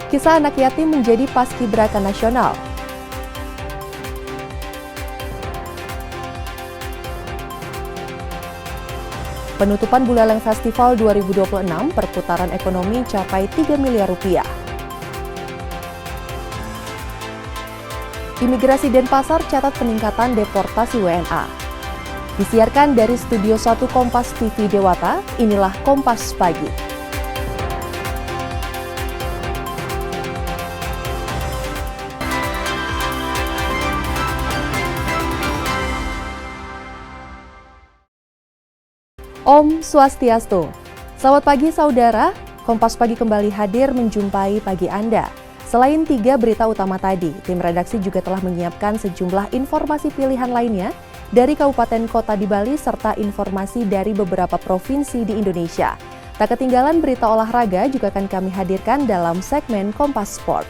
Kisah anak yatim menjadi paskibraka nasional. Penutupan Buleleng Festival 2026, perputaran ekonomi capai 3 miliar rupiah. Imigrasi Denpasar catat peningkatan deportasi WNA. Disiarkan dari Studio 1 Kompas TV Dewata, inilah Kompas Pagi. Om Swastiastu. Selamat pagi saudara, Kompas Pagi kembali hadir menjumpai pagi Anda. Selain 3 berita utama tadi, tim redaksi juga telah menyiapkan sejumlah informasi pilihan lainnya dari kabupaten kota di Bali serta informasi dari beberapa provinsi di Indonesia. Tak ketinggalan berita olahraga juga akan kami hadirkan dalam segmen Kompas Sport.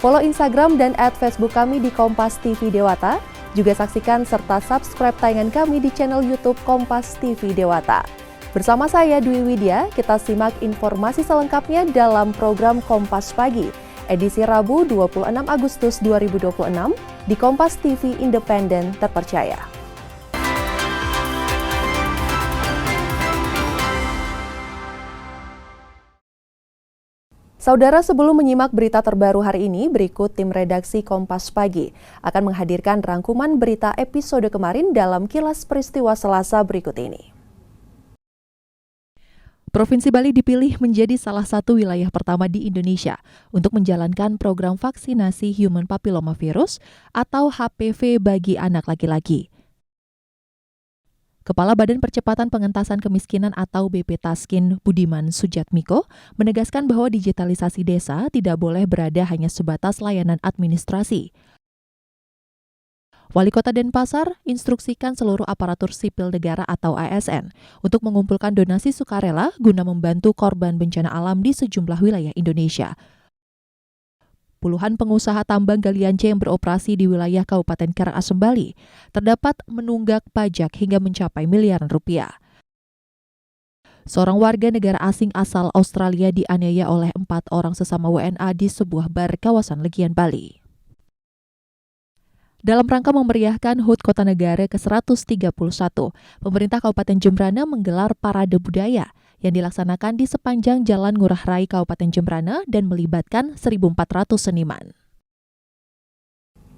Follow Instagram dan @Facebook kami di Kompas TV Dewata. Juga saksikan serta subscribe tayangan kami di channel YouTube Kompas TV Dewata. Bersama saya Dwi Widya, kita simak informasi selengkapnya dalam program Kompas Pagi, edisi Rabu 26 Agustus 2026 di Kompas TV Independen Terpercaya. Saudara, sebelum menyimak berita terbaru hari ini, berikut tim redaksi Kompas Pagi akan menghadirkan rangkuman berita episode kemarin dalam kilas peristiwa Selasa berikut ini. Provinsi Bali dipilih menjadi salah satu wilayah pertama di Indonesia untuk menjalankan program vaksinasi Human Papillomavirus atau HPV bagi anak laki-laki. Kepala Badan Percepatan Pengentasan Kemiskinan atau BP Taskin, Budiman Sujatmiko, menegaskan bahwa digitalisasi desa tidak boleh berada hanya sebatas layanan administrasi. Wali Kota Denpasar instruksikan seluruh aparatur sipil negara atau ASN untuk mengumpulkan donasi sukarela guna membantu korban bencana alam di sejumlah wilayah Indonesia. Puluhan pengusaha tambang galian C yang beroperasi di wilayah Kabupaten Karangasem, Bali terdapat menunggak pajak hingga mencapai miliaran rupiah. Seorang warga negara asing asal Australia dianiaya oleh 4 orang sesama WNA di sebuah bar kawasan Legian, Bali. Dalam rangka memeriahkan HUT Kota Negara ke-131, pemerintah Kabupaten Jembrana menggelar parade budaya yang dilaksanakan di sepanjang Jalan Ngurah Rai Kabupaten Jembrana dan melibatkan 1.400 seniman.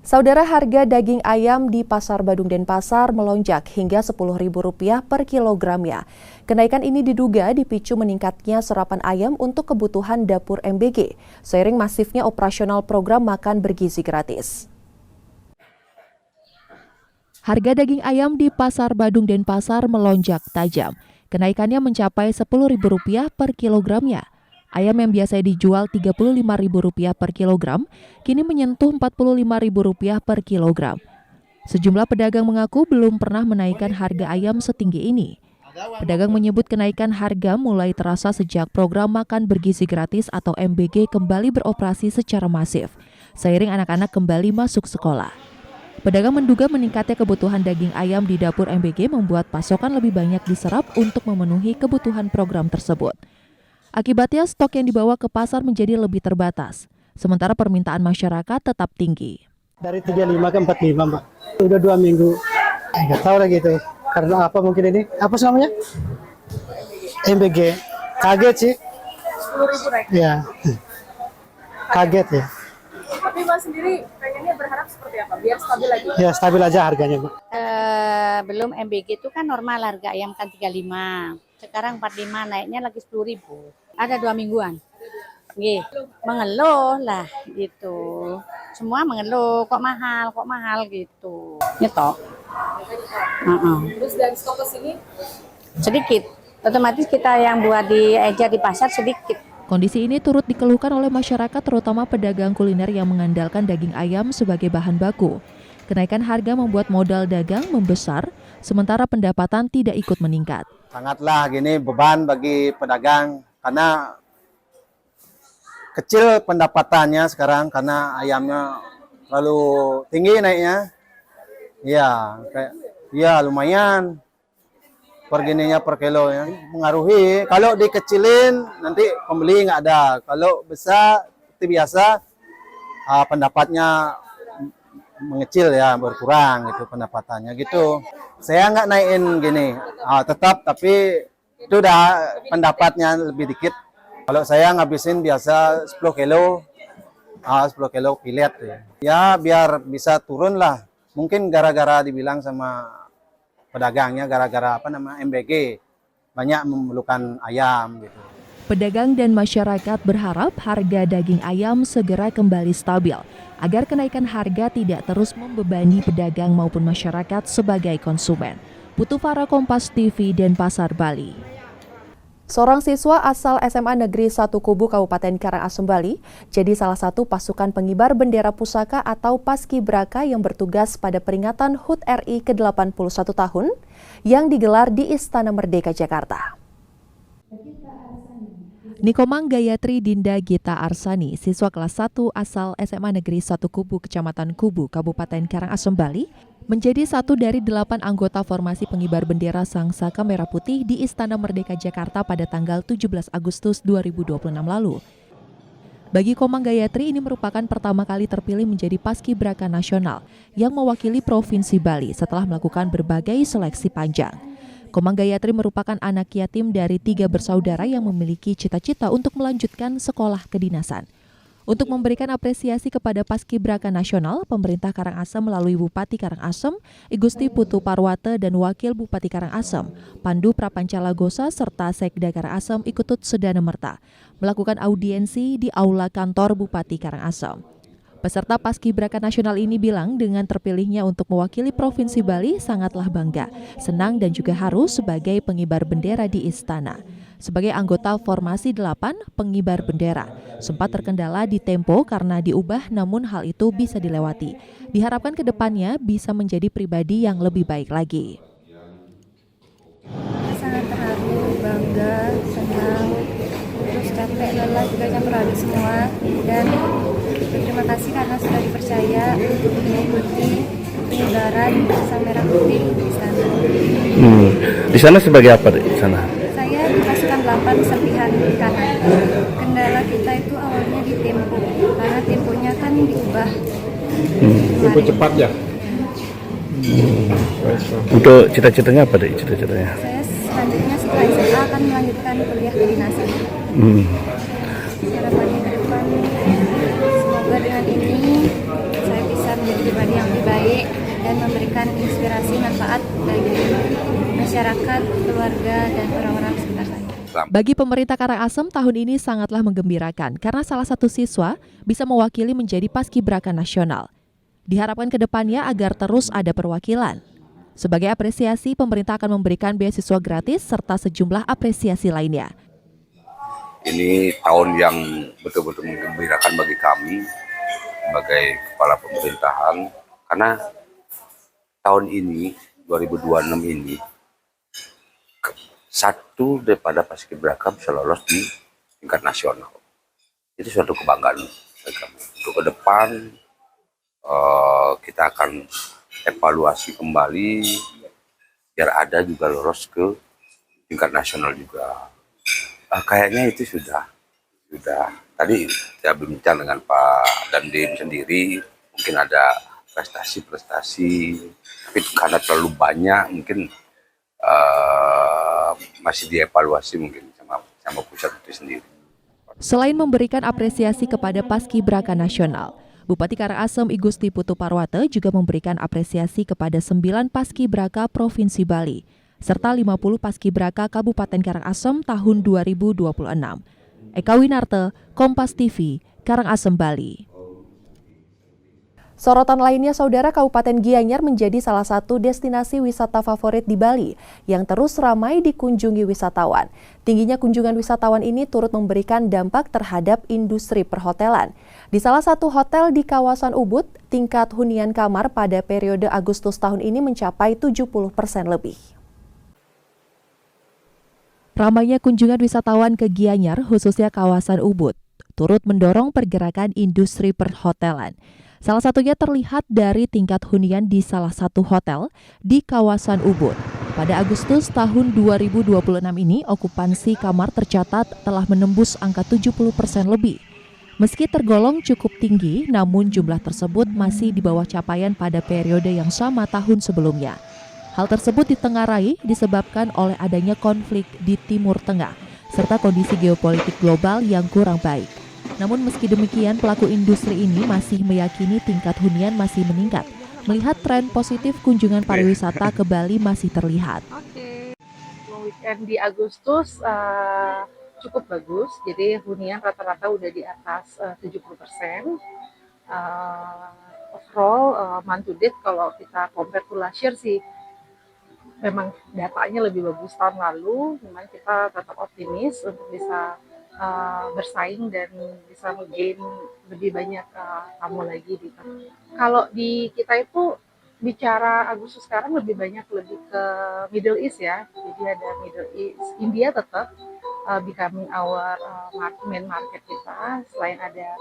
Saudara, harga daging ayam di Pasar Badung Denpasar melonjak hingga Rp10.000 per kilogramnya. Kenaikan ini diduga dipicu meningkatnya serapan ayam untuk kebutuhan dapur MBG, seiring masifnya operasional program makan bergizi gratis. Harga daging ayam di Pasar Badung Denpasar melonjak tajam. Kenaikannya mencapai Rp10.000 per kilogramnya. Ayam yang biasa dijual Rp35.000 per kilogram, kini menyentuh Rp45.000 per kilogram. Sejumlah pedagang mengaku belum pernah menaikkan harga ayam setinggi ini. Pedagang menyebut kenaikan harga mulai terasa sejak program makan bergizi gratis atau MBG kembali beroperasi secara masif, seiring anak-anak kembali masuk sekolah. Pedagang menduga meningkatnya kebutuhan daging ayam di dapur MBG membuat pasokan lebih banyak diserap untuk memenuhi kebutuhan program tersebut. Akibatnya stok yang dibawa ke pasar menjadi lebih terbatas, sementara permintaan masyarakat tetap tinggi. Dari 35 ke 45, Mbak. Udah 2 minggu. Nggak tahu lagi itu. Karena apa mungkin ini? Apa sih namanya? MBG. Kaget sih. Rp10.000 ya. Kaget ya. Tapi Mbak sendiri pengennya berharap seperti apa? Biar stabil lagi? Ya stabil aja harganya, Mbak. Belum MBG itu kan normal harga ayam kan 35. Sekarang 45, naiknya lagi 10.000. Ada 2 mingguan. Nggih, mengeluh lah gitu. Semua mengeluh, kok mahal gitu. Nyetok. Terus dari stok ke sini? Sedikit. Otomatis kita yang buat di eja di pasar sedikit. Kondisi ini turut dikeluhkan oleh masyarakat, terutama pedagang kuliner yang mengandalkan daging ayam sebagai bahan baku. Kenaikan harga membuat modal dagang membesar, sementara pendapatan tidak ikut meningkat. Sangatlah gini beban bagi pedagang, karena kecil pendapatannya sekarang karena ayamnya terlalu tinggi naiknya. Ya lumayan. Pergininya per kilo ya mengaruhi. Kalau dikecilin nanti pembeli nggak ada. Kalau besar seperti biasa pendapatnya mengecil ya, berkurang gitu pendapatannya gitu. Saya nggak naikin gini, tetap, tapi itu udah pendapatnya lebih dikit. Kalau saya ngabisin biasa 10 kilo, 10 kilo pilet ya biar bisa turun lah. Mungkin gara-gara dibilang sama pedagangnya, gara-gara MBG banyak memerlukan ayam gitu. Pedagang dan masyarakat berharap harga daging ayam segera kembali stabil agar kenaikan harga tidak terus membebani pedagang maupun masyarakat sebagai konsumen. Putu Farah, Kompas TV, Denpasar, Bali. Seorang siswa asal SMA Negeri 1 Kubu Kabupaten Karangasem, Bali jadi salah satu pasukan pengibar bendera pusaka atau Paskibraka yang bertugas pada peringatan HUT RI ke-81 tahun yang digelar di Istana Merdeka, Jakarta. Nikomang Gayatri Dinda Gita Arsani, siswa kelas 1 asal SMA Negeri 1 Kubu Kecamatan Kubu, Kabupaten Karangasem, Bali, menjadi satu dari 8 anggota formasi pengibar bendera Sang Saka Merah Putih di Istana Merdeka Jakarta pada tanggal 17 Agustus 2026 lalu. Bagi Komang Gayatri, ini merupakan pertama kali terpilih menjadi Paskibraka Nasional yang mewakili Provinsi Bali setelah melakukan berbagai seleksi panjang. Komang Gayatri merupakan anak yatim dari 3 bersaudara yang memiliki cita-cita untuk melanjutkan sekolah kedinasan. Untuk memberikan apresiasi kepada Paskibraka Nasional, pemerintah Karangasem melalui Bupati Karangasem, I Gusti Putu Parwate, dan Wakil Bupati Karangasem, Pandu Prapancalagosa, serta Sekda Karangasem Ikutut Sedanemerta, melakukan audiensi di Aula Kantor Bupati Karangasem. Peserta Paskibraka Nasional ini bilang dengan terpilihnya untuk mewakili Provinsi Bali sangatlah bangga, senang dan juga haru sebagai pengibar bendera di istana. Sebagai anggota formasi 8 pengibar bendera, sempat terkendala di tempo karena diubah, namun hal itu bisa dilewati. Diharapkan ke depannya bisa menjadi pribadi yang lebih baik lagi. Sangat terharu, bangga, senang, terus capek, lelah juga campur aduk semua, dan terima kasih karena sudah dipercaya untuk mengikuti pengibaran Sang Merah Putih di sana. Di sana sebagai apa di sana? Saya di pasukan 8 serpihan kanan. Kendala kita itu awalnya di tempo, karena temponya kan diubah. Tempo cepat ya? Untuk cita-citanya apa deh cita-citanya? Saya selanjutnya setelah SMA akan melanjutkan kuliah kedinasan. Harapannya ke depan, semoga dengan ini saya bisa menjadi pribadi yang lebih baik dan memberikan inspirasi manfaat bagi masyarakat, keluarga, dan orang-orang sekitar saya. Bagi pemerintah Karangasem, tahun ini sangatlah menggembirakan karena salah satu siswa bisa mewakili menjadi Paskibraka Nasional. Diharapkan ke depannya agar terus ada perwakilan. Sebagai apresiasi, pemerintah akan memberikan beasiswa gratis serta sejumlah apresiasi lainnya. Ini tahun yang betul-betul menggembirakan bagi kami sebagai kepala pemerintahan, karena tahun ini 2026 ini satu daripada Paskibraka bisa lolos di tingkat nasional. Itu suatu kebanggaan bagi kami. Untuk ke depan kita akan evaluasi kembali biar ada juga lolos ke tingkat nasional juga. Kayaknya itu sudah tadi saya berbincang dengan Pak Dandim sendiri, mungkin ada prestasi-prestasi, tapi karena terlalu banyak mungkin masih dievaluasi mungkin sama pusat itu sendiri. Selain memberikan apresiasi kepada Paskibraka Nasional, Bupati Karangasem I Gusti Putu Parwate juga memberikan apresiasi kepada 9 Paskibraka Provinsi Bali, serta 50 Paskibraka Kabupaten Karangasem tahun 2026. Eka Winarte, Kompas TV, Karangasem, Bali. Sorotan lainnya, Saudara, Kabupaten Gianyar menjadi salah satu destinasi wisata favorit di Bali yang terus ramai dikunjungi wisatawan. Tingginya kunjungan wisatawan ini turut memberikan dampak terhadap industri perhotelan. Di salah satu hotel di kawasan Ubud, tingkat hunian kamar pada periode Agustus tahun ini mencapai 70% lebih. Ramainya kunjungan wisatawan ke Gianyar, khususnya kawasan Ubud, turut mendorong pergerakan industri perhotelan. Salah satunya terlihat dari tingkat hunian di salah satu hotel di kawasan Ubud. Pada Agustus tahun 2026 ini, okupansi kamar tercatat telah menembus angka 70% lebih. Meski tergolong cukup tinggi, namun jumlah tersebut masih di bawah capaian pada periode yang sama tahun sebelumnya. Hal tersebut ditengarai disebabkan oleh adanya konflik di Timur Tengah, serta kondisi geopolitik global yang kurang baik. Namun meski demikian, pelaku industri ini masih meyakini tingkat hunian masih meningkat, melihat tren positif kunjungan pariwisata ke Bali masih terlihat. Weekend di Agustus cukup bagus, jadi hunian rata-rata udah di atas 70%. Overall, month to date kalau kita compare to last year sih, memang datanya lebih bagus tahun lalu, cuman kita tetap optimis untuk bisa bersaing dan bisa menggain lebih banyak tamu lagi di tempat. Kalau di kita itu bicara Agustus sekarang lebih ke Middle East ya, jadi ada Middle East, India tetap becoming our main market kita. Selain ada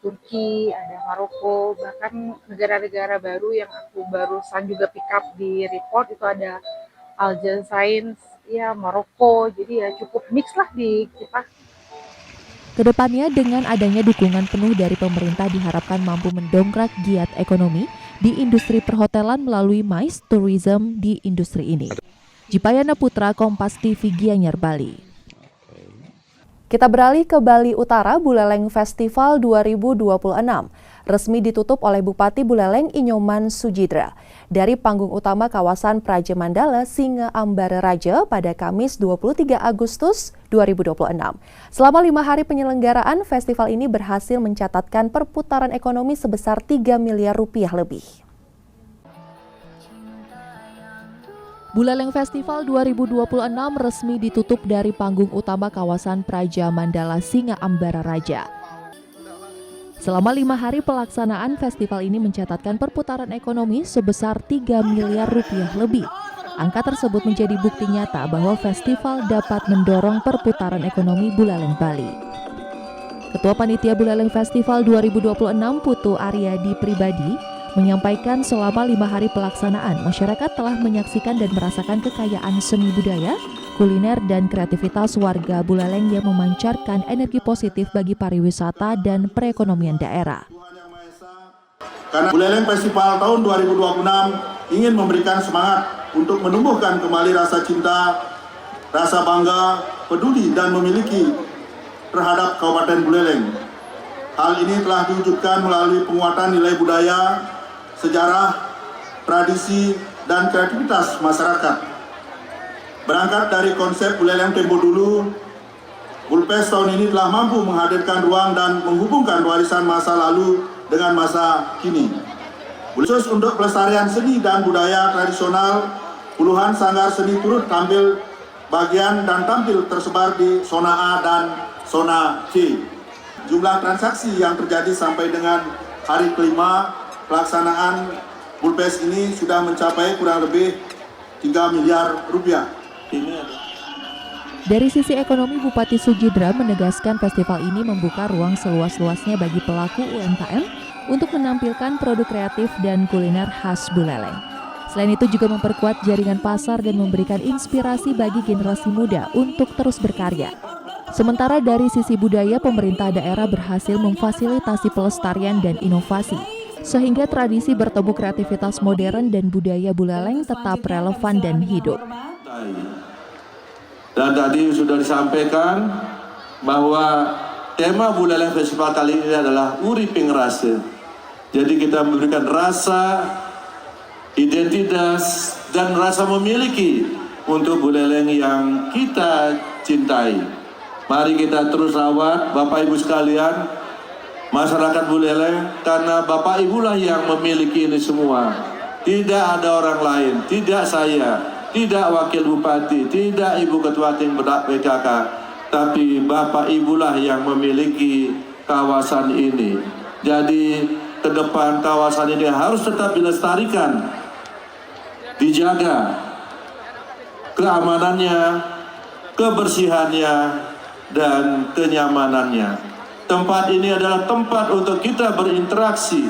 Turki, ada Maroko, bahkan negara-negara baru yang aku barusan juga pick up di report itu ada Aljazair, ya Maroko. Jadi ya cukup mix lah di kita. Kedepannya dengan adanya dukungan penuh dari pemerintah diharapkan mampu mendongkrak giat ekonomi di industri perhotelan melalui MICE Tourism di industri ini. Jipayana Putra, Kompas TV, Gianyar, Bali. Kita beralih ke Bali Utara. Buleleng Festival 2026 resmi ditutup oleh Bupati Buleleng Inyoman Sujidra dari panggung utama kawasan Praja Mandala Singa Ambara Raja pada Kamis 23 Agustus 2026. Selama 5 hari penyelenggaraan, festival ini berhasil mencatatkan perputaran ekonomi sebesar 3 miliar rupiah lebih. Buleleng Festival 2026 resmi ditutup dari panggung utama kawasan Praja Mandala Singa Ambara Raja. Selama 5 hari pelaksanaan, festival ini mencatatkan perputaran ekonomi sebesar 3 miliar rupiah lebih. Angka tersebut menjadi bukti nyata bahwa festival dapat mendorong perputaran ekonomi Buleleng Bali. Ketua Panitia Buleleng Festival 2026 Putu Aryadi Pribadi menyampaikan selama 5 hari pelaksanaan, masyarakat telah menyaksikan dan merasakan kekayaan seni budaya, kuliner, dan kreativitas warga Buleleng yang memancarkan energi positif bagi pariwisata dan perekonomian daerah. Karena Buleleng Festival tahun 2026 ingin memberikan semangat untuk menumbuhkan kembali rasa cinta, rasa bangga, peduli, dan memiliki terhadap Kabupaten Buleleng. Hal ini telah diwujudkan melalui penguatan nilai budaya, sejarah, tradisi, dan kreativitas masyarakat. Berangkat dari konsep Buleleng tempo dulu, Bulpes tahun ini telah mampu menghadirkan ruang dan menghubungkan warisan masa lalu dengan masa kini. Khusus untuk pelestarian seni dan budaya tradisional, puluhan sanggar seni turut tampil bagian dan tampil tersebar di zona A dan zona C. Jumlah transaksi yang terjadi sampai dengan hari kelima pelaksanaan Bulpes ini sudah mencapai kurang lebih 3 miliar rupiah. Dari sisi ekonomi, Bupati Sujidra menegaskan festival ini membuka ruang seluas-luasnya bagi pelaku UMKM untuk menampilkan produk kreatif dan kuliner khas Buleleng. Selain itu juga memperkuat jaringan pasar dan memberikan inspirasi bagi generasi muda untuk terus berkarya. Sementara dari sisi budaya, pemerintah daerah berhasil memfasilitasi pelestarian dan inovasi, sehingga tradisi bertemu kreativitas modern dan budaya Buleleng tetap relevan dan hidup. Dan tadi sudah disampaikan bahwa tema Buleleng Festival kali ini adalah Uriping Rasa. Jadi kita memberikan rasa, identitas, dan rasa memiliki untuk Buleleng yang kita cintai. Mari kita terus rawat, Bapak Ibu sekalian, masyarakat Buleleng, karena Bapak Ibulah yang memiliki ini semua. Tidak ada orang lain, tidak saya, tidak Wakil Bupati, tidak Ibu Ketua Tim PKK, tapi Bapak Ibulah yang memiliki kawasan ini. Jadi ke depan kawasan ini harus tetap dilestarikan, dijaga keamanannya, kebersihannya, dan kenyamanannya. Tempat ini adalah tempat untuk kita berinteraksi,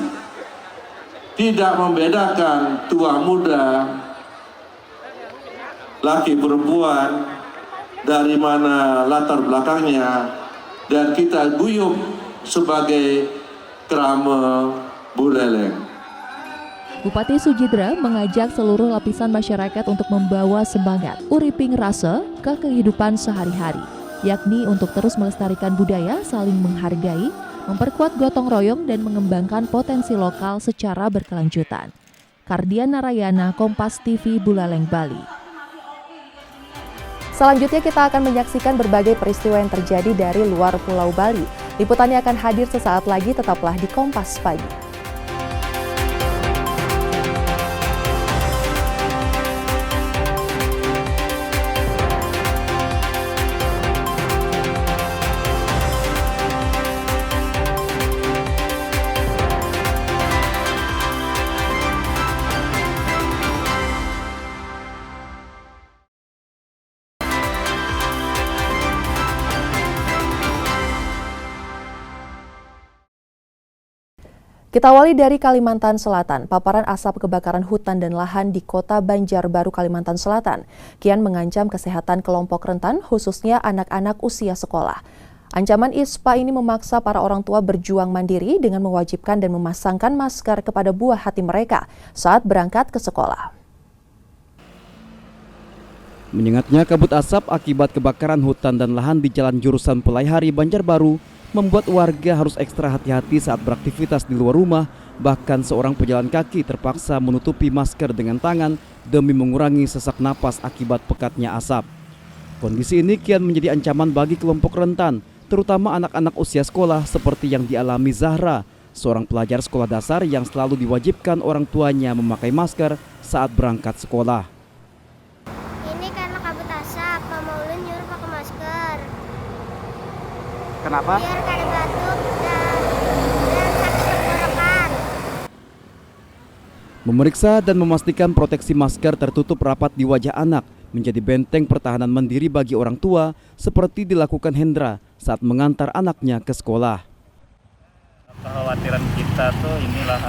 tidak membedakan tua muda, laki perempuan, dari mana latar belakangnya, dan kita guyup sebagai Krama Buleleng. Bupati Sujidra mengajak seluruh lapisan masyarakat untuk membawa semangat uriping rasa ke kehidupan sehari-hari, yakni untuk terus melestarikan budaya, saling menghargai, memperkuat gotong royong dan mengembangkan potensi lokal secara berkelanjutan. Kardian Narayana, Kompas TV, Buleleng, Bali. Selanjutnya kita akan menyaksikan berbagai peristiwa yang terjadi dari luar Pulau Bali. Liputannya akan hadir sesaat lagi, tetaplah di Kompas Pagi. Kita awali dari Kalimantan Selatan. Paparan asap kebakaran hutan dan lahan di Kota Banjarbaru, Kalimantan Selatan kian mengancam kesehatan kelompok rentan, khususnya anak-anak usia sekolah. Ancaman ISPA ini memaksa para orang tua berjuang mandiri dengan mewajibkan dan memasangkan masker kepada buah hati mereka saat berangkat ke sekolah. Menyengatnya kabut asap akibat kebakaran hutan dan lahan di Jalan Jurusan Pelaihari, Banjarbaru membuat warga harus ekstra hati-hati saat beraktivitas di luar rumah. Bahkan seorang pejalan kaki terpaksa menutupi masker dengan tangan demi mengurangi sesak napas akibat pekatnya asap. Kondisi ini kian menjadi ancaman bagi kelompok rentan, terutama anak-anak usia sekolah seperti yang dialami Zahra, seorang pelajar sekolah dasar yang selalu diwajibkan orang tuanya memakai masker saat berangkat sekolah. Ini karena kabut asap, Pak Maulin nyuruh pakai masker. Kenapa? Biar kada batuk dan sakit tenggorokan. Memeriksa dan memastikan proteksi masker tertutup rapat di wajah anak menjadi benteng pertahanan mandiri bagi orang tua, seperti dilakukan Hendra saat mengantar anaknya ke sekolah. Kekhawatiran kita tuh inilah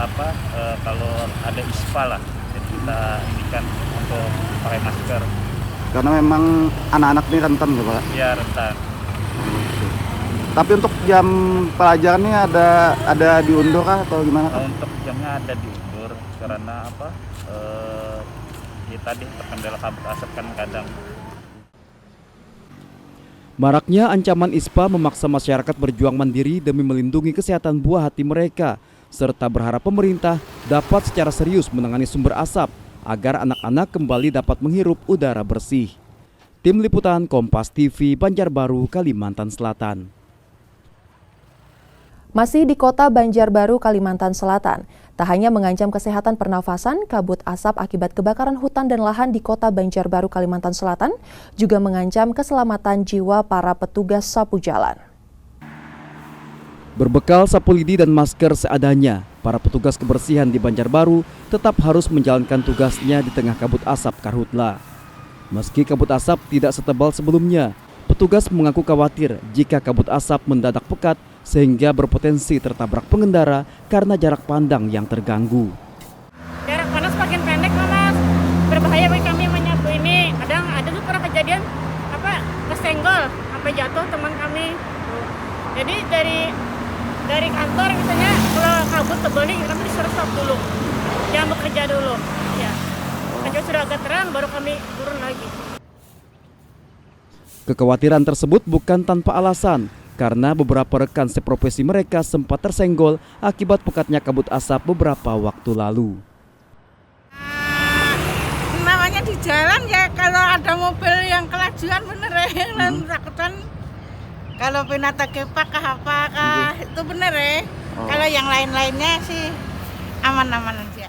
kalau ada ISPA lah, jadi kita indikan untuk pakai masker. Karena memang anak-anak ini rentan ya Pak? Iya, rentan. Tapi untuk jam pelajarannya ada diundur kah atau gimana? Untuk jamnya ada diundur karena tadi terkendala kabut asap kan kadang. Maraknya ancaman ISPA memaksa masyarakat berjuang mandiri demi melindungi kesehatan buah hati mereka, serta berharap pemerintah dapat secara serius menangani sumber asap agar anak-anak kembali dapat menghirup udara bersih. Tim Liputan Kompas TV, Banjarbaru, Kalimantan Selatan. Masih di Kota Banjarbaru, Kalimantan Selatan, tak hanya mengancam kesehatan pernafasan, kabut asap akibat kebakaran hutan dan lahan di Kota Banjarbaru, Kalimantan Selatan juga mengancam keselamatan jiwa para petugas sapu jalan. Berbekal sapu lidi dan masker seadanya, para petugas kebersihan di Banjarbaru tetap harus menjalankan tugasnya di tengah kabut asap karhutla. Meski kabut asap tidak setebal sebelumnya, petugas mengaku khawatir jika kabut asap mendadak pekat sehingga berpotensi tertabrak pengendara karena jarak pandang yang terganggu. Jarak panas makin pendek Mas, berbahaya bagi kami menyapu ini. Kadang ada tuh pernah kejadian kesenggol sampai jatuh teman kami. Jadi dari kantor misalnya kalau kabut tebal nih kami disuruh stop dulu, jangan bekerja dulu. Ya, kalau sudah agak terang baru kami turun lagi. Kekhawatiran tersebut bukan tanpa alasan, karena beberapa rekan seprofesi mereka sempat tersenggol akibat pekatnya kabut asap beberapa waktu lalu. Namanya di jalan ya, kalau ada mobil yang kelajuan bener ya, takutan kalau pinata kepak apakah itu bener ya. Kalau yang lain-lainnya sih aman-aman aja.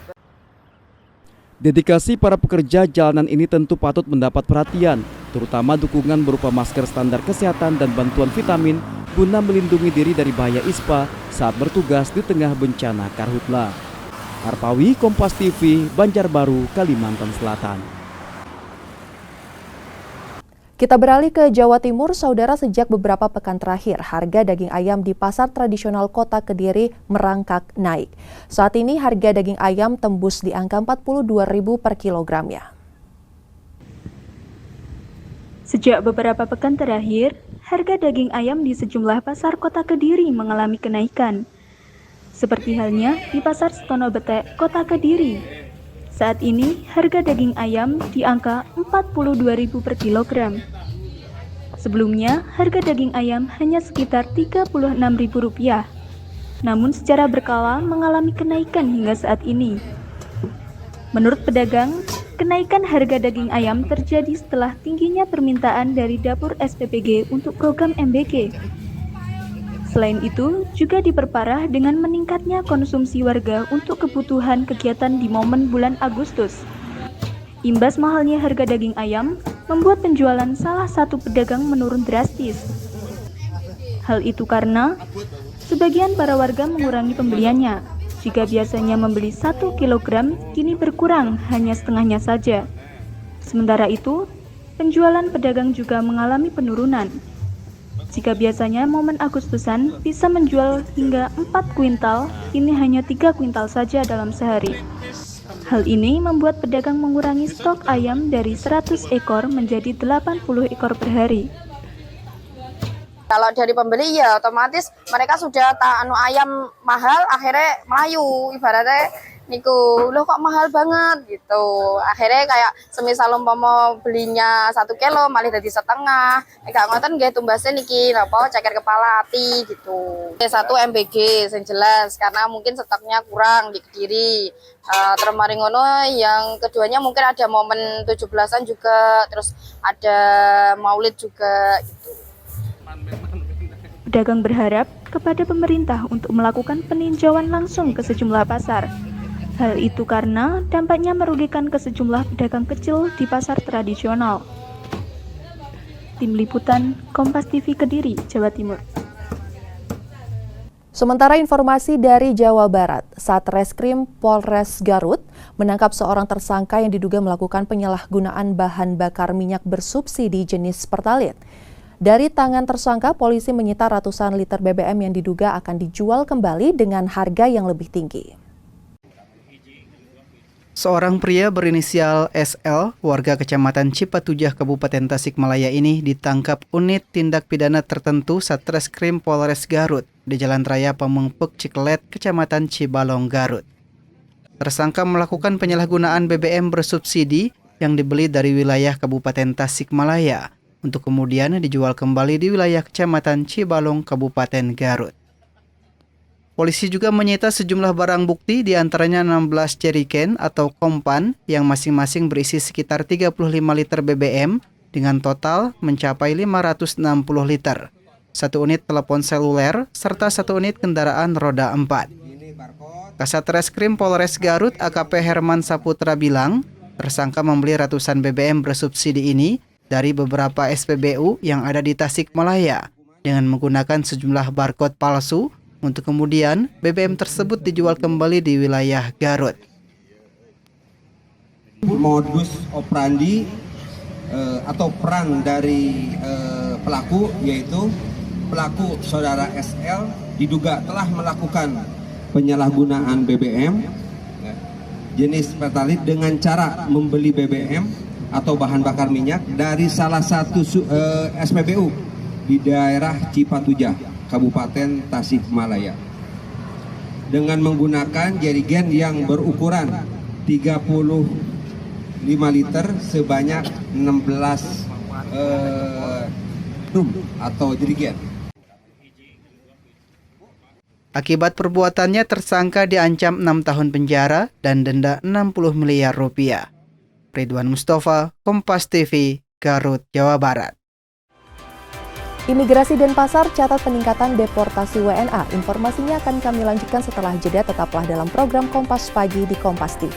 Dedikasi para pekerja jalanan ini tentu patut mendapat perhatian, terutama dukungan berupa masker standar kesehatan dan bantuan vitamin guna melindungi diri dari bahaya ISPA saat bertugas di tengah bencana karhutla. Arpawi, Kompas TV, Banjarbaru, Kalimantan Selatan. Kita beralih ke Jawa Timur, saudara. Sejak beberapa pekan terakhir, harga daging ayam di pasar tradisional Kota Kediri merangkak naik. Saat ini harga daging ayam tembus di angka Rp42.000 per kilogramnya. Sejak beberapa pekan terakhir, harga daging ayam di sejumlah pasar kota Kediri mengalami kenaikan. Seperti halnya di Pasar Setono Betek, Kota Kediri. Saat ini, harga daging ayam di angka Rp42.000 per kilogram. Sebelumnya, harga daging ayam hanya sekitar Rp36.000. Namun secara berkala mengalami kenaikan hingga saat ini. Menurut pedagang, kenaikan harga daging ayam terjadi setelah tingginya permintaan dari dapur SPPG untuk program MBG. Selain itu, juga diperparah dengan meningkatnya konsumsi warga untuk kebutuhan kegiatan di momen bulan Agustus. Imbas mahalnya harga daging ayam, membuat penjualan salah satu pedagang menurun drastis. Hal itu karena sebagian para warga mengurangi pembeliannya. Jika biasanya membeli 1 kilogram, kini berkurang hanya setengahnya saja. Sementara itu, penjualan pedagang juga mengalami penurunan. Jika biasanya momen Agustusan bisa menjual hingga 4 kuintal, kini hanya 3 kuintal saja dalam sehari. Hal ini membuat pedagang mengurangi stok ayam dari 100 ekor menjadi 80 ekor per hari. Kalau dari pembeli ya otomatis mereka sudah ayam mahal akhirnya melayu, ibaratnya niku loh kok mahal banget gitu. Akhirnya kayak semisal umpama belinya 1 kilo malah jadi setengah. Kayak ngoten nggih tumbasnya niki napa ceker kepala ati gitu. Satu MBG yang jelas karena mungkin stoknya kurang di Kediri. Terus mari ngono yang keduanya mungkin ada momen 17-an juga, terus ada Maulid juga gitu. Pedagang berharap kepada pemerintah untuk melakukan peninjauan langsung ke sejumlah pasar. Hal itu karena dampaknya merugikan ke sejumlah pedagang kecil di pasar tradisional. Tim Liputan, Kompas TV Kediri, Jawa Timur. Sementara informasi dari Jawa Barat, Satreskrim Polres Garut menangkap seorang tersangka yang diduga melakukan penyalahgunaan bahan bakar minyak bersubsidi jenis Pertalite. Dari tangan tersangka, polisi menyita ratusan liter BBM yang diduga akan dijual kembali dengan harga yang lebih tinggi. Seorang pria berinisial SL, warga Kecamatan Cipatujah, Kabupaten Tasikmalaya ini ditangkap unit tindak pidana tertentu Satreskrim Polres Garut di Jalan Raya Pamengpek Ciklet, Kecamatan Cibalong, Garut. Tersangka melakukan penyalahgunaan BBM bersubsidi yang dibeli dari wilayah Kabupaten Tasikmalaya untuk kemudian dijual kembali di wilayah Kecamatan Cibalong, Kabupaten Garut. Polisi juga menyita sejumlah barang bukti, diantaranya 16 jerigen atau kompan yang masing-masing berisi sekitar 35 liter BBM dengan total mencapai 560 liter, 1 unit telepon seluler, serta 1 unit kendaraan roda 4. Kasat Reskrim Polres Garut AKP Herman Saputra bilang, tersangka membeli ratusan BBM bersubsidi ini dari beberapa SPBU yang ada di Tasikmalaya dengan menggunakan sejumlah barcode palsu untuk kemudian BBM tersebut dijual kembali di wilayah Garut. Modus operandi atau peran dari pelaku, yaitu pelaku saudara SL diduga telah melakukan penyalahgunaan BBM jenis Pertalite dengan cara membeli BBM atau bahan bakar minyak dari salah satu SPBU di daerah Cipatujah, Kabupaten Tasikmalaya, dengan menggunakan jerigen yang berukuran 35 liter sebanyak 16 drum atau jerigen. Akibat perbuatannya, tersangka diancam 6 tahun penjara dan denda 60 miliar rupiah. Ridwan Mustafa, Kompas TV, Garut, Jawa Barat. Imigrasi Denpasar catat peningkatan deportasi WNA. Informasinya akan kami lanjutkan setelah jeda. Tetaplah dalam program Kompas Pagi di Kompas TV.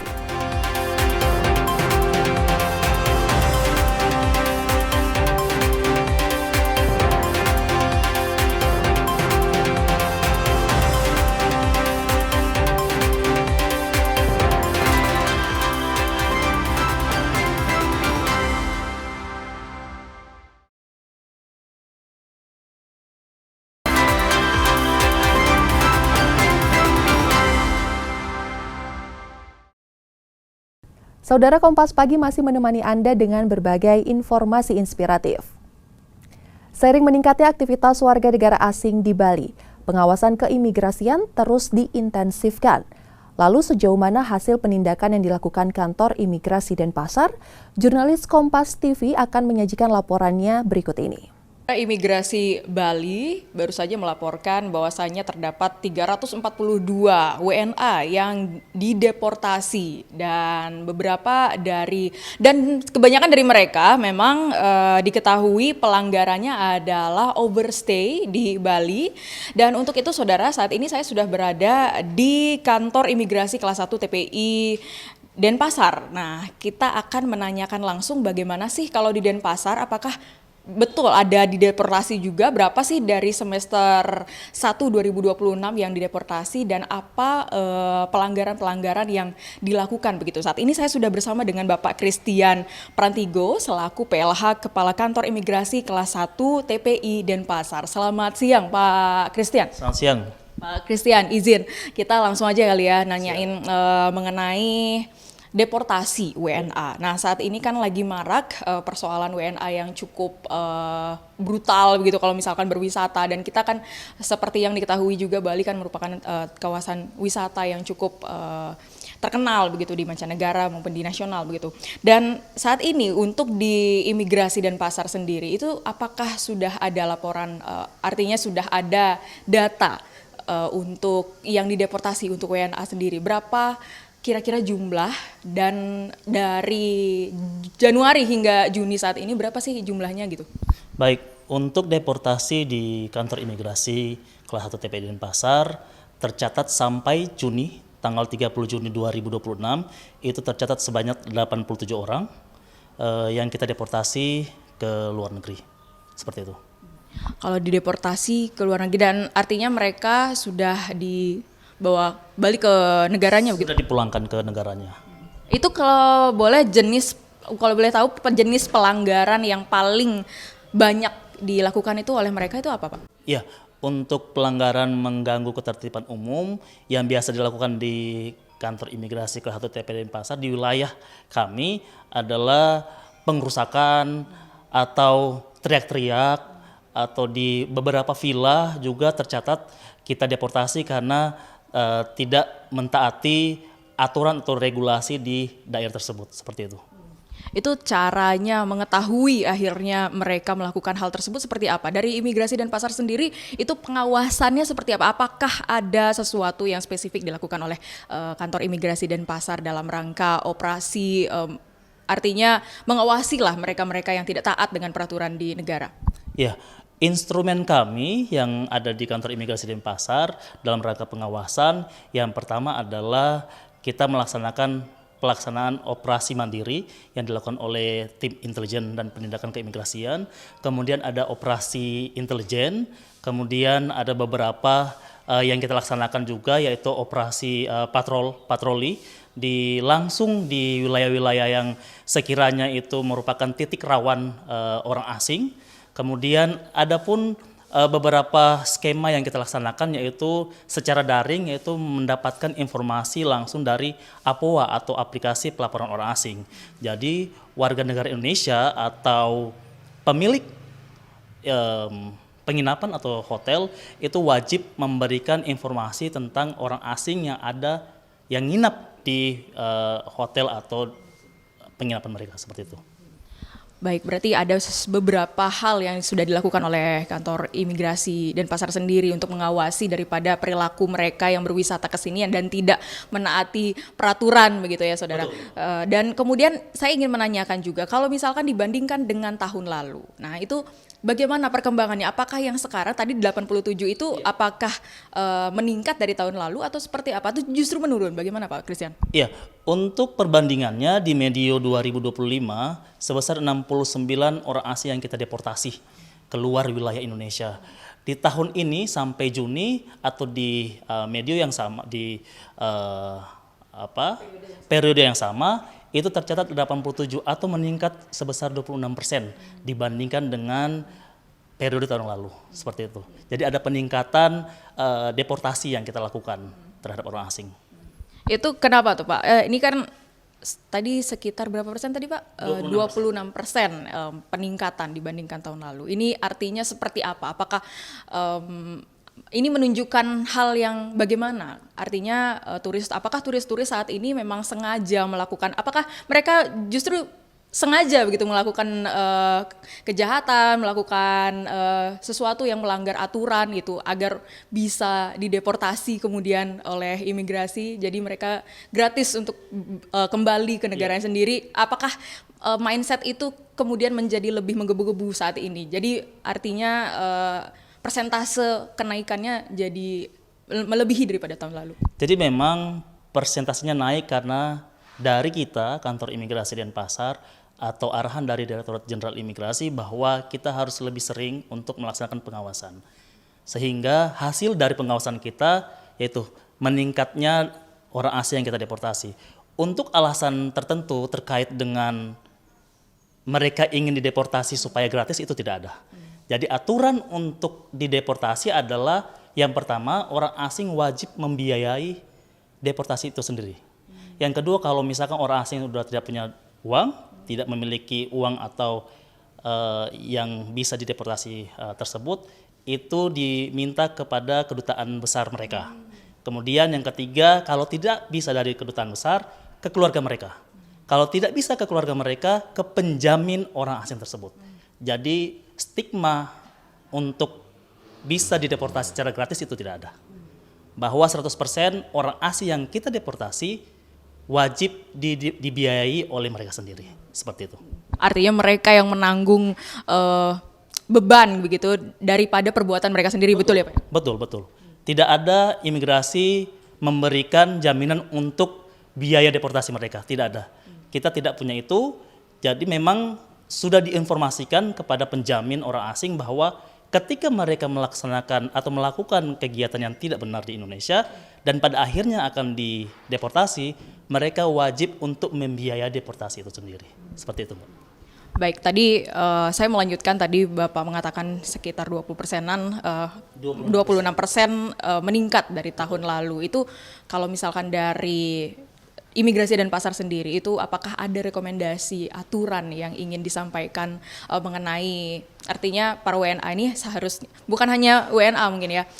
Saudara, Kompas Pagi masih menemani Anda dengan berbagai informasi inspiratif. Seiring meningkatnya aktivitas warga negara asing di Bali, pengawasan keimigrasian terus diintensifkan. Lalu sejauh mana hasil penindakan yang dilakukan kantor imigrasi Denpasar? Jurnalis Kompas TV akan menyajikan laporannya berikut ini. Imigrasi Bali baru saja melaporkan bahwasannya terdapat 342 WNA yang dideportasi dan kebanyakan dari mereka memang diketahui pelanggarannya adalah overstay di Bali. Dan untuk itu saudara, saat ini saya sudah berada di kantor imigrasi kelas 1 TPI Denpasar. Nah, kita akan menanyakan langsung bagaimana sih kalau di Denpasar, apakah betul ada dideportasi juga, berapa sih dari semester 1 2026 yang dideportasi dan apa pelanggaran-pelanggaran yang dilakukan begitu. Saat ini saya sudah bersama dengan Bapak Christian Prantigo selaku PLH Kepala Kantor Imigrasi kelas 1 TPI Denpasar. Selamat siang Pak Christian. Selamat siang. Pak Christian, izin kita langsung aja kali ya nanyain mengenai deportasi WNA. Nah, saat ini kan lagi marak persoalan WNA yang cukup brutal begitu kalau misalkan berwisata, dan kita kan seperti yang diketahui juga Bali kan merupakan kawasan wisata yang cukup terkenal begitu di mancanegara maupun di nasional begitu. Dan saat ini untuk di imigrasi Denpasar sendiri itu apakah sudah ada laporan, artinya sudah ada data untuk yang dideportasi untuk WNA sendiri, berapa kira-kira jumlah, dan dari Januari hingga Juni saat ini berapa sih jumlahnya gitu? Baik, untuk deportasi di kantor imigrasi kelas 1 TPI Denpasar tercatat sampai Juni, tanggal 30 Juni 2026, itu tercatat sebanyak 87 orang yang kita deportasi ke luar negeri, seperti itu. Kalau dideportasi ke luar negeri, dan artinya mereka sudah dibawa balik ke negaranya begitu? Sudah dipulangkan ke negaranya. Itu kalau boleh tahu jenis pelanggaran yang paling banyak dilakukan itu oleh mereka itu apa, Pak? Iya, untuk pelanggaran mengganggu ketertiban umum yang biasa dilakukan di kantor imigrasi kelas 1 TPI Denpasar di wilayah kami adalah pengrusakan atau teriak-teriak, atau di beberapa villa juga tercatat kita deportasi karena tidak mentaati aturan atau regulasi di daerah tersebut, seperti itu. Itu caranya mengetahui akhirnya mereka melakukan hal tersebut seperti apa? Dari imigrasi Denpasar sendiri itu pengawasannya seperti apa? Apakah ada sesuatu yang spesifik dilakukan oleh kantor imigrasi Denpasar dalam rangka operasi, artinya mengawasi lah mereka-mereka yang tidak taat dengan peraturan di negara? Ya, instrumen kami yang ada di kantor imigrasi Denpasar dalam rangka pengawasan yang pertama adalah kita melaksanakan pelaksanaan operasi mandiri yang dilakukan oleh tim intelijen dan penindakan keimigrasian. Kemudian ada operasi intelijen, kemudian ada beberapa yang kita laksanakan juga yaitu operasi patroli langsung di wilayah-wilayah yang sekiranya itu merupakan titik rawan orang asing. Kemudian ada pun beberapa skema yang kita laksanakan yaitu secara daring, yaitu mendapatkan informasi langsung dari APOA atau aplikasi pelaporan orang asing. Jadi warga negara Indonesia atau pemilik penginapan atau hotel itu wajib memberikan informasi tentang orang asing yang nginap di hotel atau penginapan mereka, seperti itu. Baik, berarti ada beberapa hal yang sudah dilakukan oleh kantor imigrasi Denpasar sendiri untuk mengawasi daripada perilaku mereka yang berwisata ke sini dan tidak menaati peraturan begitu ya saudara. Dan kemudian saya ingin menanyakan juga kalau misalkan dibandingkan dengan tahun lalu, nah itu bagaimana perkembangannya? Apakah yang sekarang tadi 87 itu apakah meningkat dari tahun lalu atau seperti apa? Atau justru menurun? Bagaimana Pak Christian? Iya, untuk perbandingannya di medio 2025 sebesar 69 orang asing yang kita deportasi keluar wilayah Indonesia. Di tahun ini sampai Juni atau di medio yang sama di periode yang sama itu tercatat 87 atau meningkat sebesar 26% dibandingkan dengan periode tahun lalu, seperti itu. Jadi ada peningkatan deportasi yang kita lakukan terhadap orang asing. Itu kenapa tuh Pak? Ini kan tadi sekitar berapa persen tadi Pak? 26% peningkatan dibandingkan tahun lalu. Ini artinya seperti apa? Apakah ini menunjukkan hal yang bagaimana? Artinya apakah turis-turis saat ini memang sengaja melakukan, apakah mereka justru sengaja begitu melakukan kejahatan, melakukan sesuatu yang melanggar aturan gitu agar bisa dideportasi kemudian oleh imigrasi, jadi mereka gratis untuk kembali ke negaranya sendiri. Apakah mindset itu kemudian menjadi lebih menggebu-gebu saat ini? Jadi artinya persentase kenaikannya jadi melebihi daripada tahun lalu. Jadi memang persentasenya naik karena dari kita, Kantor Imigrasi Denpasar, atau arahan dari Direktorat Jenderal Imigrasi bahwa kita harus lebih sering untuk melaksanakan pengawasan. Sehingga hasil dari pengawasan kita yaitu meningkatnya orang asing yang kita deportasi. Untuk alasan tertentu terkait dengan mereka ingin dideportasi supaya gratis itu tidak ada. Jadi aturan untuk dideportasi adalah yang pertama orang asing wajib membiayai deportasi itu sendiri. Yang kedua, kalau misalkan orang asing sudah tidak punya uang, tidak memiliki uang atau yang bisa dideportasi tersebut, itu diminta kepada kedutaan besar mereka. Kemudian yang ketiga, kalau tidak bisa dari kedutaan besar, ke keluarga mereka. Kalau tidak bisa ke keluarga mereka, ke penjamin orang asing tersebut. Jadi stigma untuk bisa dideportasi secara gratis itu tidak ada. Bahwa 100% orang asing yang kita deportasi wajib dibiayai oleh mereka sendiri, seperti itu. Artinya mereka yang menanggung beban begitu daripada perbuatan mereka sendiri, betul ya Pak? Betul. Tidak ada imigrasi memberikan jaminan untuk biaya deportasi mereka, tidak ada. Kita tidak punya itu, jadi memang sudah diinformasikan kepada penjamin orang asing bahwa ketika mereka melaksanakan atau melakukan kegiatan yang tidak benar di Indonesia dan pada akhirnya akan dideportasi, mereka wajib untuk membiayai deportasi itu sendiri. Seperti itu, Mbak. Baik, tadi saya melanjutkan, tadi Bapak mengatakan sekitar 20%-an, 26% meningkat dari tahun lalu. Itu kalau misalkan dari Imigrasi Denpasar sendiri, itu apakah ada rekomendasi aturan yang ingin disampaikan mengenai, artinya para WNA ini seharusnya, bukan hanya WNA mungkin ya,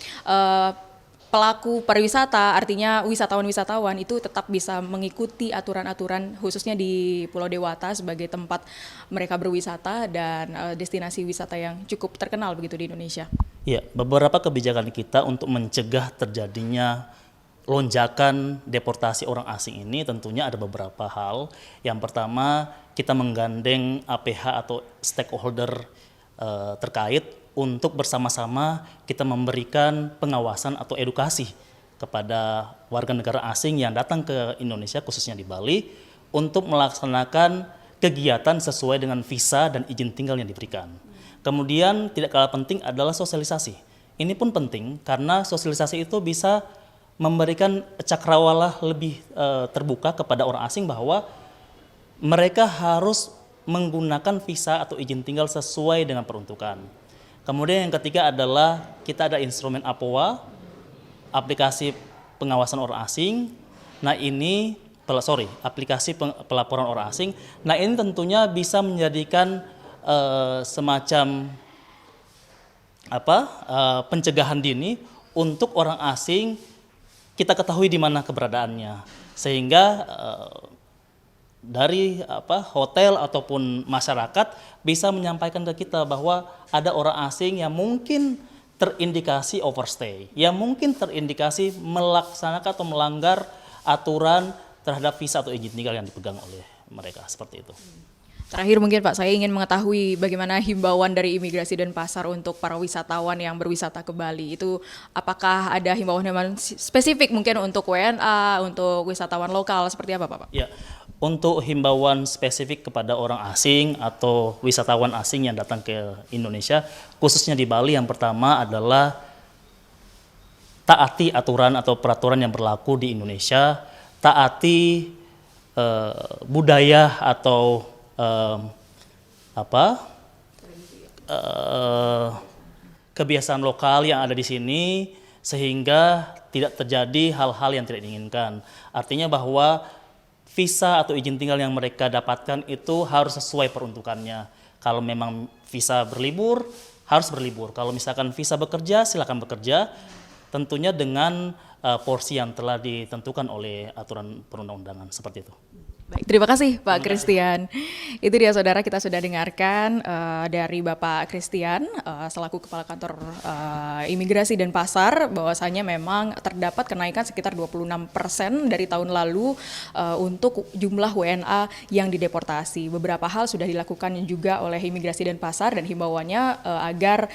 pelaku pariwisata, artinya wisatawan-wisatawan itu tetap bisa mengikuti aturan-aturan khususnya di Pulau Dewata sebagai tempat mereka berwisata dan destinasi wisata yang cukup terkenal begitu di Indonesia. Ya, beberapa kebijakan kita untuk mencegah terjadinya lonjakan deportasi orang asing ini tentunya ada beberapa hal. Yang pertama, kita menggandeng APH atau stakeholder terkait untuk bersama-sama kita memberikan pengawasan atau edukasi kepada warga negara asing yang datang ke Indonesia, khususnya di Bali, untuk melaksanakan kegiatan sesuai dengan visa dan izin tinggal yang diberikan. Kemudian tidak kalah penting adalah sosialisasi. Ini pun penting karena sosialisasi itu bisa memberikan cakrawala lebih terbuka kepada orang asing bahwa mereka harus menggunakan visa atau izin tinggal sesuai dengan peruntukan. Kemudian yang ketiga adalah kita ada instrumen APOA, aplikasi pengawasan orang asing. Nah ini, aplikasi pelaporan orang asing. Nah ini tentunya bisa menjadikan semacam pencegahan dini untuk orang asing, kita ketahui di mana keberadaannya, sehingga dari hotel ataupun masyarakat bisa menyampaikan ke kita bahwa ada orang asing yang mungkin terindikasi overstay, yang mungkin terindikasi melaksanakan atau melanggar aturan terhadap visa atau izin tinggal yang dipegang oleh mereka, seperti itu. Terakhir mungkin Pak, saya ingin mengetahui bagaimana himbauan dari Imigrasi Denpasar untuk para wisatawan yang berwisata ke Bali. Itu apakah ada himbauan spesifik mungkin untuk WNA, untuk wisatawan lokal, seperti apa Pak? Ya, untuk himbauan spesifik kepada orang asing atau wisatawan asing yang datang ke Indonesia, khususnya di Bali, yang pertama adalah taati aturan atau peraturan yang berlaku di Indonesia, taati budaya atau kebiasaan lokal yang ada di sini, sehingga tidak terjadi hal-hal yang tidak diinginkan. Artinya bahwa visa atau izin tinggal yang mereka dapatkan itu harus sesuai peruntukannya. Kalau memang visa berlibur, harus berlibur. Kalau misalkan visa bekerja, silakan bekerja, tentunya dengan porsi yang telah ditentukan oleh aturan perundang-undangan, seperti itu. Baik, terima kasih Pak Christian. Itu dia saudara, kita sudah dengarkan dari Bapak Christian selaku Kepala Kantor Imigrasi dan Pasar bahwasanya memang terdapat kenaikan sekitar 26% dari tahun lalu untuk jumlah WNA yang dideportasi. Beberapa hal sudah dilakukan juga oleh Imigrasi dan Pasar dan himbauannya agar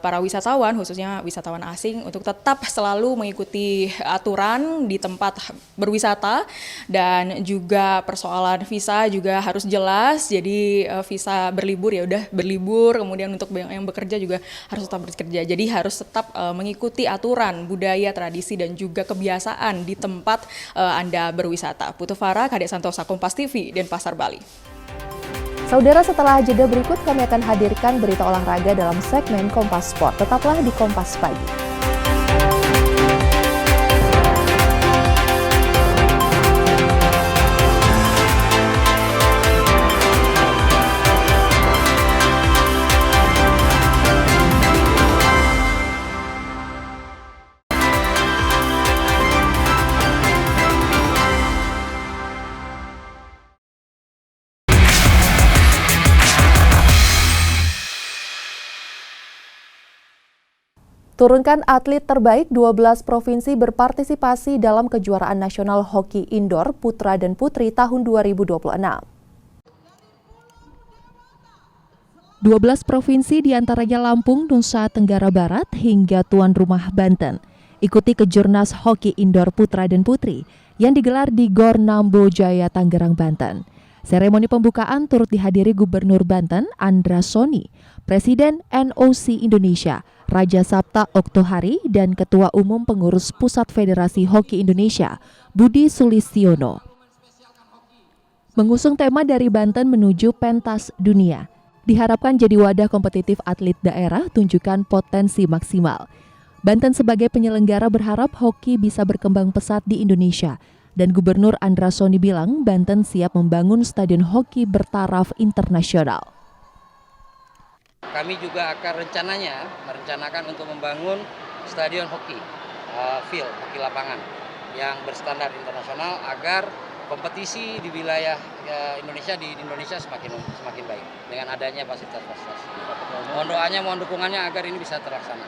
para wisatawan, khususnya wisatawan asing, untuk tetap selalu mengikuti aturan di tempat berwisata, dan juga persoalan visa juga harus jelas. Jadi visa berlibur ya udah berlibur, kemudian untuk yang bekerja juga harus tetap bekerja. Jadi harus tetap mengikuti aturan, budaya, tradisi dan juga kebiasaan di tempat Anda berwisata. Putu Farah, Kadek Santosa, Kompas TV, Denpasar, Bali. Saudara, setelah jeda berikut kami akan hadirkan berita olahraga dalam segmen Kompas Sport. Tetaplah di Kompas Pagi. Turunkan atlet terbaik 12 provinsi berpartisipasi dalam kejuaraan nasional hoki indoor putra dan putri tahun 2026. 12 provinsi diantaranya Lampung, Nusa Tenggara Barat, hingga tuan rumah Banten ikuti kejurnas hoki indoor putra dan putri yang digelar di Gor Nambo Jaya, Tangerang, Banten. Seremoni pembukaan turut dihadiri Gubernur Banten, Andra Soni, Presiden NOC Indonesia, Raja Sabta Oktohari, dan Ketua Umum Pengurus Pusat Federasi Hoki Indonesia, Budi Sulistiono. Mengusung tema dari Banten menuju pentas dunia, diharapkan jadi wadah kompetitif atlet daerah tunjukkan potensi maksimal. Banten sebagai penyelenggara berharap hoki bisa berkembang pesat di Indonesia, dan Gubernur Andra Soni bilang Banten siap membangun stadion hoki bertaraf internasional. Kami juga akan merencanakan untuk membangun stadion hoki, field, hoki lapangan yang berstandar internasional agar kompetisi di wilayah Indonesia di Indonesia semakin baik dengan adanya fasilitas-fasilitas. Mohon doanya, mohon dukungannya agar ini bisa terlaksana.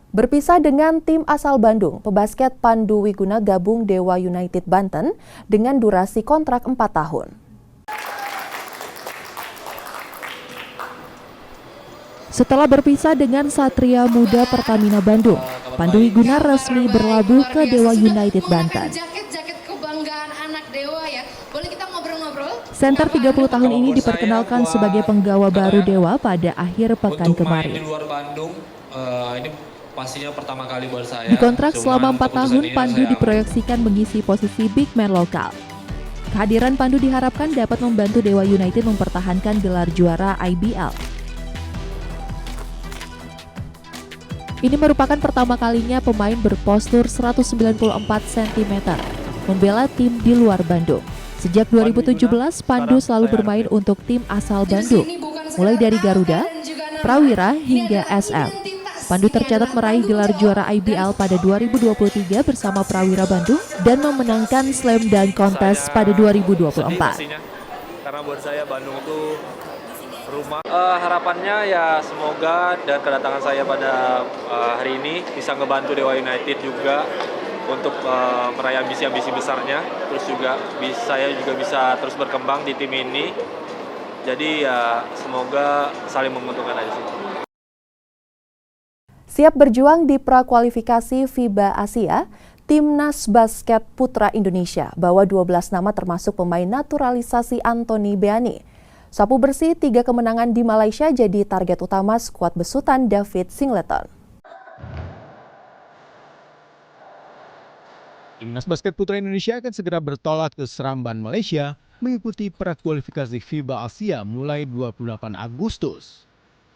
Berpisah dengan tim asal Bandung, pebasket Pandu Wiguna gabung Dewa United Banten dengan durasi kontrak 4 tahun. Setelah berpisah dengan Satria Muda Pertamina Bandung, Pandu Wiguna resmi berlabuh ke Dewa United Banten. Center 30 tahun ini diperkenalkan sebagai penggawa baru Dewa pada akhir pekan kemarin. Pastinya pertama kali buat saya. Dikontrak selama 4 tahun, Pandu diproyeksikan mengisi posisi big man lokal. Kehadiran Pandu diharapkan dapat membantu Dewa United mempertahankan gelar juara IBL. Ini merupakan pertama kalinya pemain berpostur 194 cm membela tim di luar Bandung. Sejak 2017, Pandu selalu bermain untuk tim asal Bandung, mulai dari Garuda, Prawira hingga SM. Pandu tercatat meraih gelar juara IBL pada 2023 bersama Prawira Bandung dan memenangkan Slam Dunk Contest pada 2024. Karena buat saya Bandung itu rumah. Harapannya ya semoga dan kedatangan saya pada hari ini bisa ngebantu Dewa United juga untuk meraih ambisi-ambisi besarnya. Terus juga saya juga bisa terus berkembang di tim ini. Jadi ya semoga saling menguntungkan aja sih. Siap berjuang di prakualifikasi FIBA Asia, Timnas Basket Putra Indonesia bawa 12 nama termasuk pemain naturalisasi Anthony Beani. Sapu bersih 3 kemenangan di Malaysia jadi target utama skuad besutan David Singleton. Timnas Basket Putra Indonesia akan segera bertolak ke Seremban, Malaysia mengikuti prakualifikasi FIBA Asia mulai 28 Agustus.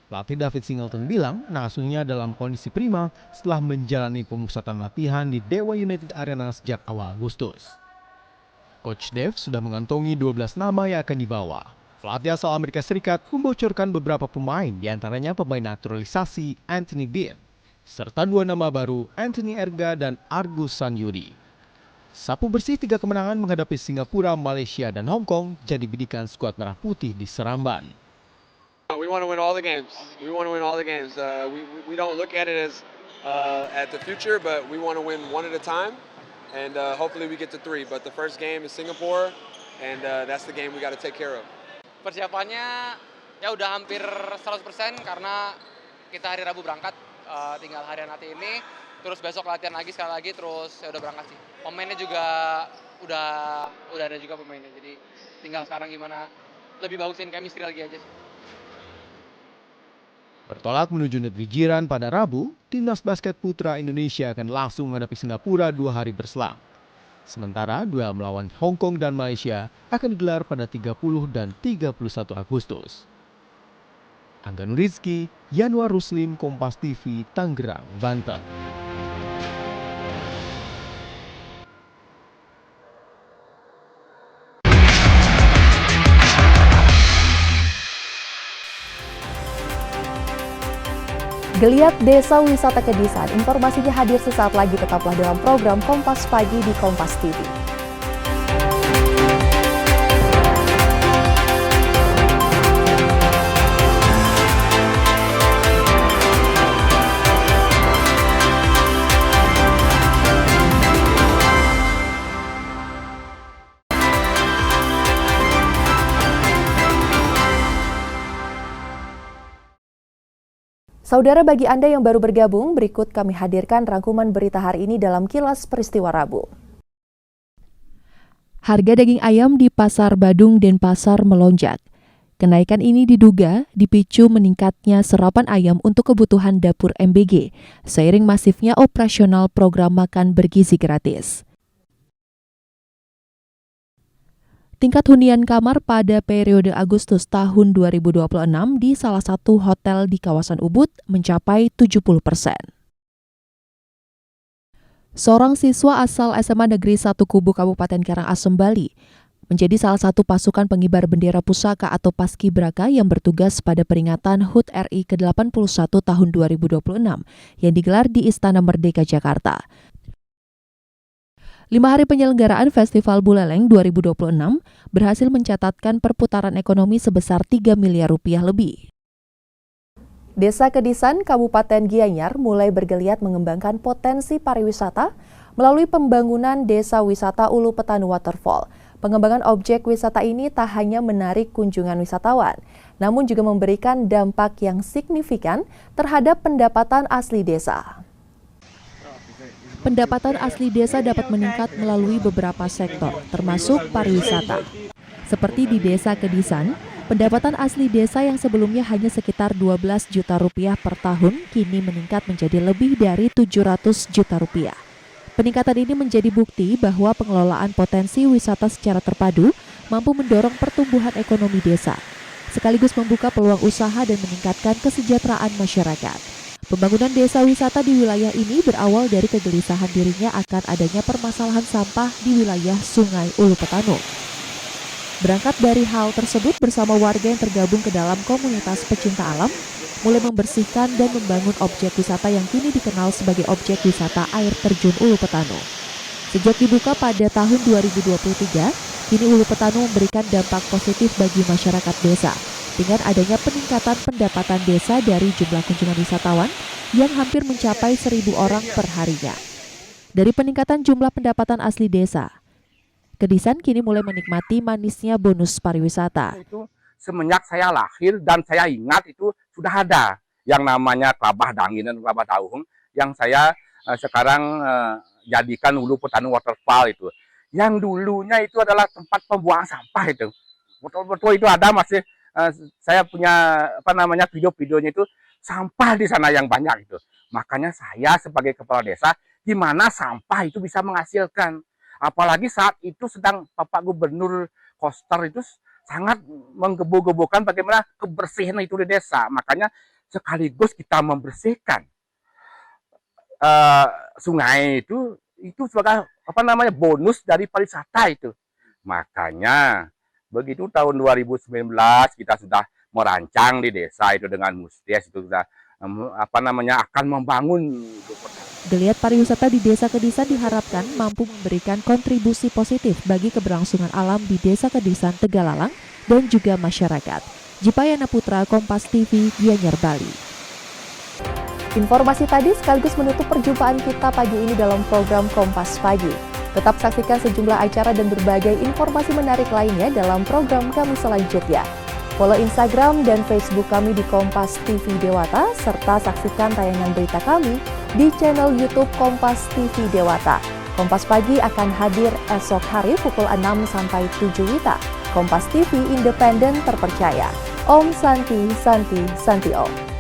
Pelatih David Singleton bilang asuhnya dalam kondisi prima setelah menjalani pemusatan latihan di Dewa United Arena sejak awal Agustus. Coach Dev sudah mengantongi 12 nama yang akan dibawa. Pelatih asal Amerika Serikat membocorkan beberapa pemain, diantaranya pemain naturalisasi Anthony Bean, serta 2 nama baru Anthony Erga dan Argus Sanyudi. Sapu bersih 3 kemenangan menghadapi Singapura, Malaysia, dan Hong Kong jadi bidikan skuad Merah Putih di Seramban. We want to win all the games. We want to win all the games. We don't look at it as at the future, but we want to win one at a time, and hopefully we get to 3. But the first game is Singapore, and that's the game we got to take care of. Persiapannya ya udah hampir 100% karena kita hari Rabu berangkat, tinggal harian nanti ini. Terus besok latihan lagi sekali lagi, terus ya udah berangkat sih. Pemainnya juga udah ada juga pemainnya, jadi tinggal sekarang gimana lebih bagusin chemistry lagi aja sih. Bertolak menuju negeri jiran pada Rabu, timnas basket putra Indonesia akan langsung menghadapi Singapura 2 hari berselang. Sementara duel melawan Hong Kong dan Malaysia akan digelar pada 30 dan 31 Agustus. Angga Nurizki, Yanwar Ruslim, Kompas TV, Tangerang, Banten. Geliat Desa Wisata Kedisan, informasinya hadir sesaat lagi, tetaplah dalam program Kompas Pagi di Kompas TV. Saudara, bagi Anda yang baru bergabung, berikut kami hadirkan rangkuman berita hari ini dalam Kilas Peristiwa Rabu. Harga daging ayam di Pasar Badung Denpasar melonjak. Kenaikan ini diduga dipicu meningkatnya serapan ayam untuk kebutuhan dapur MBG, seiring masifnya operasional program makan bergizi gratis. Tingkat hunian kamar pada periode Agustus tahun 2026 di salah satu hotel di kawasan Ubud mencapai 70%. Seorang siswa asal SMA Negeri 1 Kubu Kabupaten Karangasem, Bali, menjadi salah satu pasukan pengibar bendera pusaka atau Paskibraka yang bertugas pada peringatan HUT RI ke-81 tahun 2026 yang digelar di Istana Merdeka, Jakarta. 5 hari penyelenggaraan Festival Buleleng 2026 berhasil mencatatkan perputaran ekonomi sebesar 3 miliar rupiah lebih. Desa Kedisan, Kabupaten Gianyar mulai bergeliat mengembangkan potensi pariwisata melalui pembangunan Desa Wisata Ulu Petanu Waterfall. Pengembangan objek wisata ini tak hanya menarik kunjungan wisatawan, namun juga memberikan dampak yang signifikan terhadap pendapatan asli desa. Pendapatan asli desa dapat meningkat melalui beberapa sektor, termasuk pariwisata. Seperti di Desa Kedisan, pendapatan asli desa yang sebelumnya hanya sekitar 12 juta rupiah per tahun, kini meningkat menjadi lebih dari 700 juta rupiah. Peningkatan ini menjadi bukti bahwa pengelolaan potensi wisata secara terpadu mampu mendorong pertumbuhan ekonomi desa, sekaligus membuka peluang usaha dan meningkatkan kesejahteraan masyarakat. Pembangunan desa wisata di wilayah ini berawal dari kegelisahan dirinya akan adanya permasalahan sampah di wilayah Sungai Ulu Petanu. Berangkat dari hal tersebut, bersama warga yang tergabung ke dalam komunitas pecinta alam, mulai membersihkan dan membangun objek wisata yang kini dikenal sebagai objek wisata air terjun Ulu Petanu. Sejak dibuka pada tahun 2023, kini Ulu Petanu memberikan dampak positif bagi masyarakat desa, dengan adanya peningkatan pendapatan desa dari jumlah kunjungan wisatawan yang hampir mencapai 1.000 orang per harinya. Dari peningkatan jumlah pendapatan asli desa, Kedisan kini mulai menikmati manisnya bonus pariwisata. Itu semenjak saya lahir dan saya ingat itu sudah ada yang namanya Kelabah Dangin dan Kelabah Daung yang saya sekarang jadikan Ulu Petanu Waterfall itu. Yang dulunya itu adalah tempat pembuangan sampah itu. Betul-betul itu ada masih saya punya video-videonya itu sampah di sana yang banyak itu. Makanya saya sebagai kepala desa, gimana sampah itu bisa menghasilkan. Apalagi saat itu sedang Bapak Gubernur Koster itu sangat menggebu-gebukan bagaimana kebersihan itu di desa. Makanya sekaligus kita membersihkan sungai itu sebagai bonus dari pariwisata itu. Makanya begitu tahun 2019 kita sudah merancang di desa itu dengan Musties itu sudah akan membangun. Geliat pariwisata di Desa Kedisan diharapkan mampu memberikan kontribusi positif bagi keberlangsungan alam di Desa Kedisan Tegalalang dan juga masyarakat. Jipayana Putra, Kompas TV, Gianyar, Bali. Informasi tadi sekaligus menutup perjumpaan kita pagi ini dalam program Kompas Pagi. Tetap saksikan sejumlah acara dan berbagai informasi menarik lainnya dalam program kami selanjutnya. Follow Instagram dan Facebook kami di Kompas TV Dewata, serta saksikan tayangan berita kami di channel YouTube Kompas TV Dewata. Kompas Pagi akan hadir esok hari pukul 6 sampai 7 WITA. Kompas TV independen terpercaya. Om Santi, Santi, Santi Om.